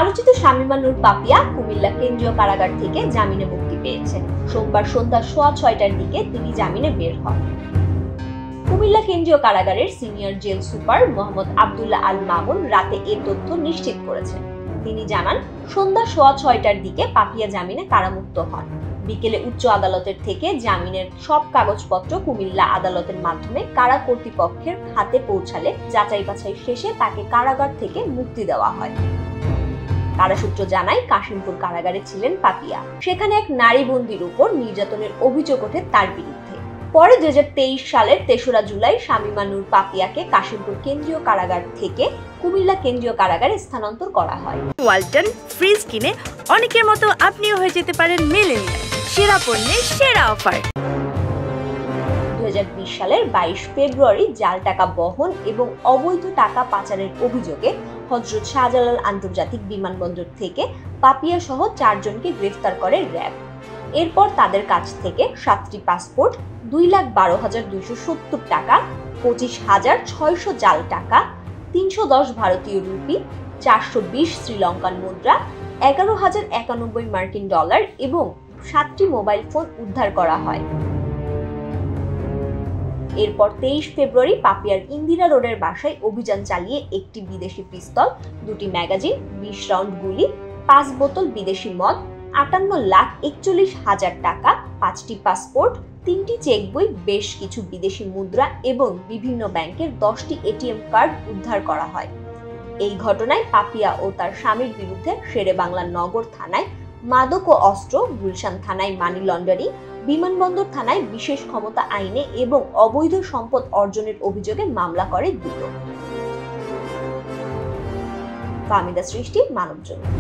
আলোচিত শামীমা নূর পাপিয়া কুমিল্লা কেন্দ্রীয় কারাগার থেকে জামিনে মুক্তি পেয়েছেন। সোমবার সন্ধ্যা 6:15টার দিকে তিনি জামিনে বের হন। কুমিল্লা কেন্দ্রীয় কারাগারের senior jail super Mohammad Abdullah Al Mamun রাতে এ তথ্য নিশ্চিত করেছেন। তিনি জানান, সন্ধ্যা 6:15টার দিকে পাপিয়া জামিনে কারামুক্ত হন। বিকেলে উচ্চ আদালতের থেকে জামিনের সব কাগজপত্র কুমিল্লা আদালতের মাধ্যমে কারা কর্তৃপক্ষের হাতে পৌঁছালে যাচাই বাছাই শেষে তাকে কারাগার থেকে মুক্তি দেওয়া হয়। কারাসূত্র জানায়, কাশিমপুর কারাগারে ছিলেন পাপিয়া। সেখানে এক নারী বন্দীর উপর নির্যাতনের অভিযোগ ওঠে তার বিরুদ্ধে। পরে 2023 সালের 3রা জুলাই শামীমা নূর পাপিয়াকে কাশিমপুর কেন্দ্রীয় কারাগার থেকে কুমিল্লা কেন্দ্রীয় কারাগারে স্থানান্তর করা হয়। ওয়ালটন ফ্রিজ কিনে অনেকের মতো আপনিও হয়ে যেতে পারেন মিলেনিয়াল। সেরা পণ্যের সেরা অফার। 2020 সালের 22 ফেব্রুয়ারি জাল টাকা বহন এবং অবৈধ টাকা পাচারের অভিযোগে হযরত শাহজালাল আন্তর্জাতিক বিমানবন্দর থেকে পাপিয়া সহ 4 জনকে গ্রেফতার করে র‍্যাব। এরপর তাদের কাছ থেকে 7টি পাসপোর্ট, 2,12,270 টাকা, 25,600 জাল টাকা, 310 ভারতীয় রুপি, 420 শ্রীলঙ্কান মুদ্রা, 11,091 মার্কিন ডলার এবং 7টি মোবাইল ফোন উদ্ধার করা হয়। এরপর 23 ফেব্রুয়ারি পাপিয়ার ইন্দিরা রোডের বাসায় অভিযান চালিয়ে একটি বিদেশি পিস্তল, 2টি ম্যাগাজিন, 20 রাউন্ড গুলি, 5 বোতল বিদেশি মদ, 58,41,000 টাকা, 5টি পাসপোর্ট, 3টি চেক বই, বেশ কিছু বিদেশি মুদ্রা এবং বিভিন্ন ব্যাংকের 10টি এটিএম কার্ড উদ্ধার করা হয়। এই ঘটনায় পাপিয়া ও তার স্বামীর বিরুদ্ধে শেরেবাংলা নগর থানায় মাদক ও অস্ত্র, গুলশান থানায় মানি লন্ডারিং, বিমানবন্দর থানায় বিশেষ ক্ষমতা আইনে এবং অবৈধ সম্পদ অর্জনের অভিযোগে মামলা করে দুদক। ফাহমিদা সৃষ্টি, মানবজমিন।